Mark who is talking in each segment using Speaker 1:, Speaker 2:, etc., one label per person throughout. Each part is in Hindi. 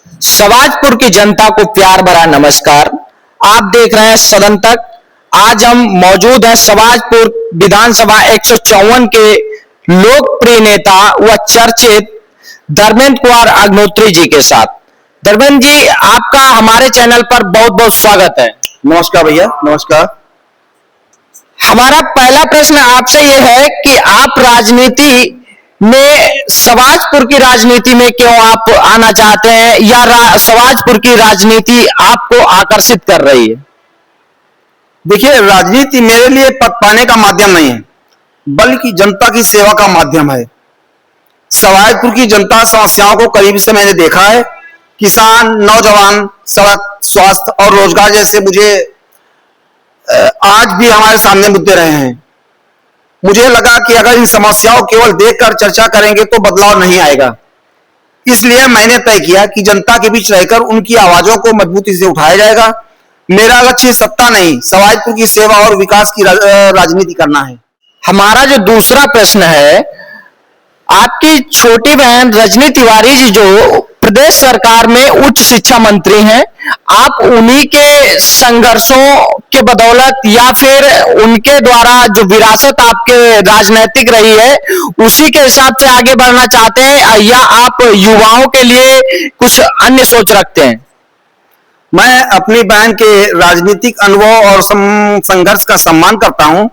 Speaker 1: समाजपुर की जनता को प्यार भरा नमस्कार। आप देख रहे हैं सदन तक। आज हम मौजूद हैं समाजपुर विधानसभा 154 के लोकप्रिय नेता व चर्चित धर्मेंद्र कुमार अग्निहोत्री जी के साथ। धर्मेंद्र जी, आपका हमारे चैनल पर बहुत बहुत स्वागत है।
Speaker 2: नमस्कार भैया, नमस्कार।
Speaker 1: हमारा पहला प्रश्न आपसे यह है कि आप राजनीति में समाजपुर की राजनीति में क्यों आप आना चाहते हैं, या समाजपुर की राजनीति आपको आकर्षित कर रही है?
Speaker 2: देखिए, राजनीति मेरे लिए पद पाने का माध्यम नहीं है, बल्कि जनता की सेवा का माध्यम है। समाजपुर की जनता समस्याओं को करीब से मैंने देखा है। किसान, नौजवान, सड़क, स्वास्थ्य और रोजगार जैसे मुझे आज भी हमारे सामने मुद्दे रहे हैं। मुझे लगा कि अगर इन समस्याओं केवल देखकर चर्चा करेंगे तो बदलाव नहीं आएगा। इसलिए मैंने तय किया कि जनता के बीच रहकर उनकी आवाजों को मजबूती से उठाया जाएगा। मेरा लक्ष्य सत्ता नहीं, समाजपुर की सेवा और विकास की राजनीति करना है।
Speaker 1: हमारा जो दूसरा प्रश्न है, आपकी छोटी बहन रजनी तिवारी जी जो प्रदेश सरकार में उच्च शिक्षा मंत्री हैं, आप उन्हीं के संघर्षों के बदौलत या फिर उनके द्वारा जो विरासत आपके राजनीतिक रही है उसी के हिसाब से आगे बढ़ना चाहते हैं, या आप युवाओं के लिए कुछ अन्य सोच रखते हैं?
Speaker 2: मैं अपनी बहन के राजनीतिक अनुभव और संघर्ष का सम्मान करता हूं,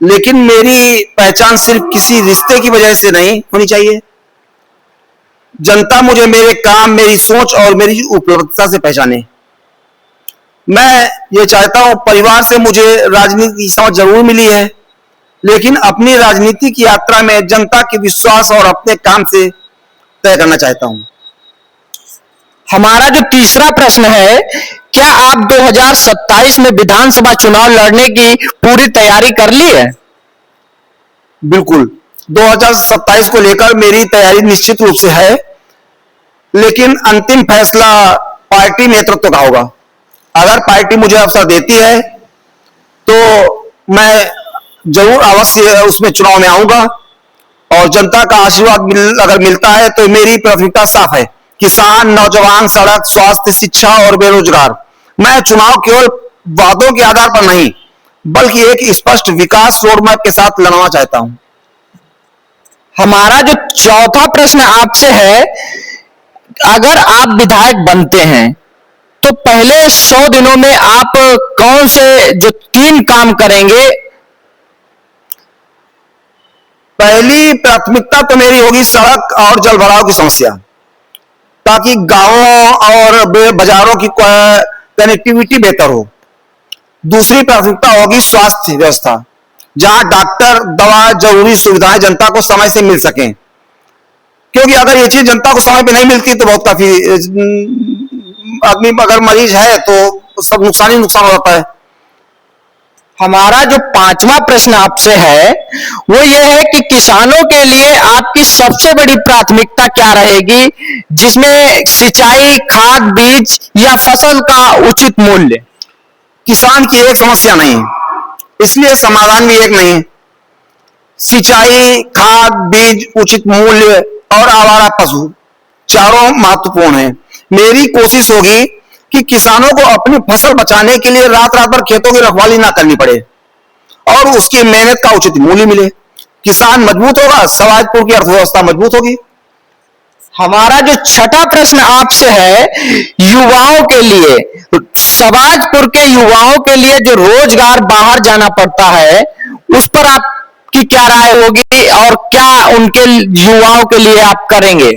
Speaker 2: लेकिन मेरी पहचान सिर्फ किसी रिश्ते की वजह से नहीं होनी चाहिए। जनता मुझे मेरे काम, मेरी सोच और मेरी उपलब्धता से पहचाने। मैं ये चाहता हूं, परिवार से मुझे राजनीति की समझ जरूर मिली है, लेकिन अपनी राजनीतिक यात्रा में जनता के विश्वास और अपने काम से तय करना चाहता हूं।
Speaker 1: हमारा जो तीसरा प्रश्न है, क्या आप 2027 में विधानसभा चुनाव लड़ने की पूरी तैयारी कर ली है?
Speaker 2: बिल्कुल, 2027 को लेकर मेरी तैयारी निश्चित रूप से है, लेकिन अंतिम फैसला पार्टी नेतृत्व का होगा। अगर पार्टी मुझे अवसर देती है तो मैं जरूर अवश्य उसमें चुनाव में आऊंगा, और जनता का आशीर्वाद अगर मिलता है तो मेरी प्राथमिकता साफ है: किसान, नौजवान, सड़क, स्वास्थ्य, शिक्षा और बेरोजगार। मैं चुनाव केवल वादों के आधार पर नहीं, बल्कि एक स्पष्ट विकास रोडमैप के साथ लड़ना चाहता हूं।
Speaker 1: हमारा जो चौथा प्रश्न आपसे है, अगर आप विधायक बनते हैं तो पहले 100 दिनों में आप कौन से जो 3 काम करेंगे?
Speaker 2: पहली प्राथमिकता तो मेरी होगी सड़क और जल भराव की समस्या, ताकि गांवों और बाजारों की कनेक्टिविटी बेहतर हो। दूसरी प्राथमिकता होगी स्वास्थ्य व्यवस्था, जहां डॉक्टर, दवा, जरूरी सुविधाएं जनता को समय से मिल सकें, क्योंकि अगर ये चीज जनता को समय पे नहीं मिलती तो बहुत काफी आदमी अगर मरीज है तो सब नुकसान ही नुकसान हो जाता है।
Speaker 1: हमारा जो 5वां प्रश्न आपसे है वो ये है कि किसानों के लिए आपकी सबसे बड़ी प्राथमिकता क्या रहेगी, जिसमें सिंचाई, खाद, बीज या फसल का उचित मूल्य?
Speaker 2: किसान की एक समस्या नहीं, इसलिए समाधान भी एक नहीं। सिंचाई, खाद, बीज, उचित मूल्य और आवारा पशु चारों महत्वपूर्ण हैं। मेरी कोशिश होगी कि किसानों को अपनी फसल बचाने के लिए रात रात भर खेतों की रखवाली ना करनी पड़े और उसकी मेहनत का उचित मूल्य मिले। किसान मजबूत होगा, समाजपुर की अर्थव्यवस्था मजबूत होगी।
Speaker 1: हमारा जो छठा प्रश्न आपसे है, युवाओं के लिए, समाजपुर के युवाओं के लिए जो रोजगार बाहर जाना पड़ता है, उस पर आपकी क्या राय होगी और क्या उनके युवाओं के लिए आप करेंगे?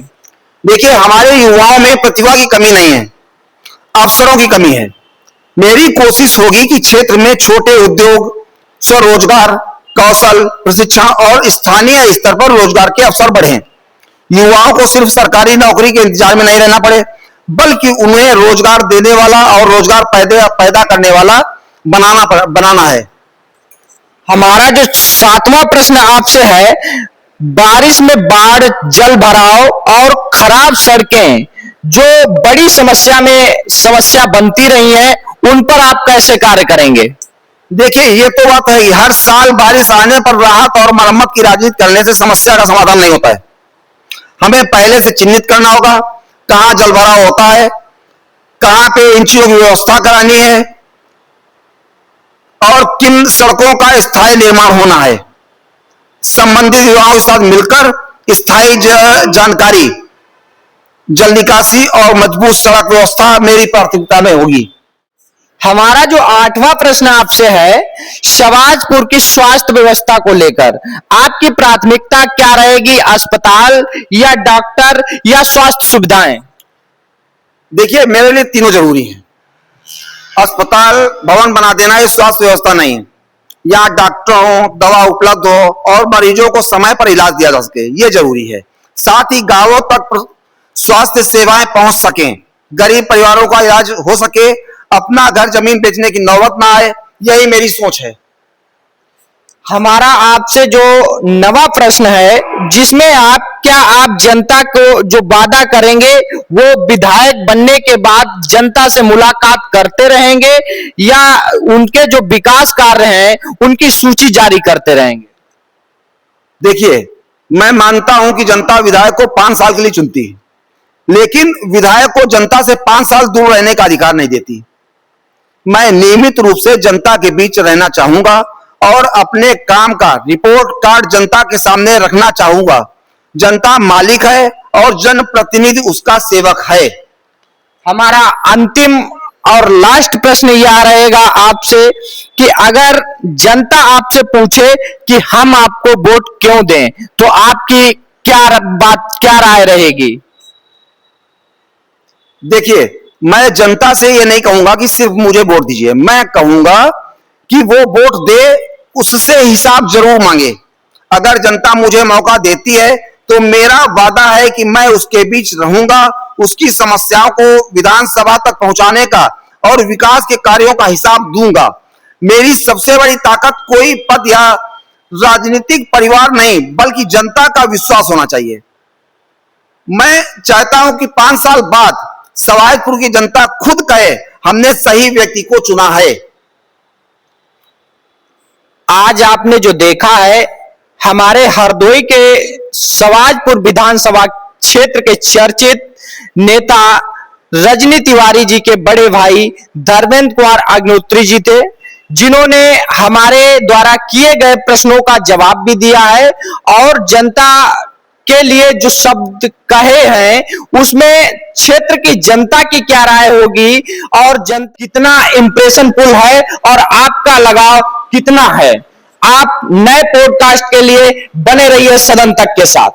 Speaker 2: देखिए, हमारे युवाओं में प्रतिभा की कमी नहीं है, अवसरों की कमी है। मेरी कोशिश होगी कि क्षेत्र में छोटे उद्योग, स्वरोजगार, कौशल प्रशिक्षण और स्थानीय स्तर पर रोजगार के अवसर बढ़ें। युवाओं को सिर्फ सरकारी नौकरी के इंतजार में नहीं रहना पड़े, बल्कि उन्हें रोजगार देने वाला और रोजगार पैदा करने वाला बनाना है।
Speaker 1: हमारा जो 7वां प्रश्न आपसे है, बारिश में बाढ़, जल भराव और खराब सड़कें जो बड़ी समस्या बनती रही हैं, उन पर आप कैसे कार्य करेंगे?
Speaker 2: देखिए, ये तो बात है, हर साल बारिश आने पर राहत और मरम्मत की राजनीति करने से समस्या का समाधान नहीं होता है। हमें पहले से चिन्हित करना होगा, कहां जल भराव होता है, कहां पे इन चीजों की व्यवस्था करानी है और किन सड़कों का स्थायी निर्माण होना है। संबंधित विभागों के साथ मिलकर स्थायी जानकारी, जल निकासी और मजबूत सड़क व्यवस्था मेरी प्राथमिकता में होगी।
Speaker 1: हमारा जो 8वां प्रश्न आपसे है, शहबाजपुर की स्वास्थ्य व्यवस्था को लेकर आपकी प्राथमिकता क्या रहेगी? अस्पताल या डॉक्टर या स्वास्थ्य सुविधाएं?
Speaker 2: देखिए, मेरे लिए तीनों जरूरी हैं। अस्पताल भवन बना देना ये स्वास्थ्य व्यवस्था नहीं है। यहाँ डॉक्टर हो, दवा उपलब्ध हो और मरीजों को समय पर इलाज दिया जा सके, ये जरूरी है। साथ ही गांवों तक स्वास्थ्य सेवाएं पहुंच सकें, गरीब परिवारों का इलाज हो सके, अपना घर जमीन बेचने की नौबत ना आए, यही मेरी सोच है।
Speaker 1: हमारा आपसे जो 9वां प्रश्न है, जिसमें आप जनता को जो वादा करेंगे वो विधायक बनने के बाद जनता से मुलाकात करते रहेंगे या उनके जो विकास कार्य हैं उनकी सूची जारी करते रहेंगे?
Speaker 2: देखिए, मैं मानता हूं कि जनता विधायक को 5 साल के लिए चुनती है, लेकिन विधायक को जनता से 5 साल दूर रहने का अधिकार नहीं देती। मैं नियमित रूप से जनता के बीच रहना चाहूंगा और अपने काम का रिपोर्ट कार्ड जनता के सामने रखना चाहूंगा। जनता मालिक है और जनप्रतिनिधि उसका सेवक है।
Speaker 1: हमारा अंतिम और लास्ट प्रश्न यह रहेगा आपसे कि अगर जनता आपसे पूछे कि हम आपको वोट क्यों दें, तो आपकी क्या राय रहेगी?
Speaker 2: देखिए, मैं जनता से ये नहीं कहूंगा कि सिर्फ मुझे वोट दीजिए, मैं कहूंगा कि वो वोट दे, उससे हिसाब जरूर मांगे। अगर जनता मुझे मौका देती है तो मेरा वादा है कि मैं उसके बीच रहूंगा, उसकी समस्याओं को विधानसभा तक पहुंचाने का और विकास के कार्यों का हिसाब दूंगा। मेरी सबसे बड़ी ताकत कोई पद या राजनीतिक परिवार नहीं, बल्कि जनता का विश्वास होना चाहिए। मैं चाहता हूं कि 5 साल बाद सवाईपुर की जनता खुद कहे हमने सही व्यक्ति को चुना है।
Speaker 1: आज आपने जो देखा है, हमारे हरदोई के सवाजपुर विधानसभा क्षेत्र के चर्चित नेता रजनी तिवारी जी के बड़े भाई धर्मेंद्र कुमार अग्निहोत्री जी थे, जिन्होंने हमारे द्वारा किए गए प्रश्नों का जवाब भी दिया है और जनता के लिए जो शब्द कहे हैं उसमें क्षेत्र की जनता की क्या राय होगी और कितना इंप्रेशनफुल है और आपका लगाव कितना है। आप नए पॉडकास्ट के लिए बने रहिए सदन तक के साथ।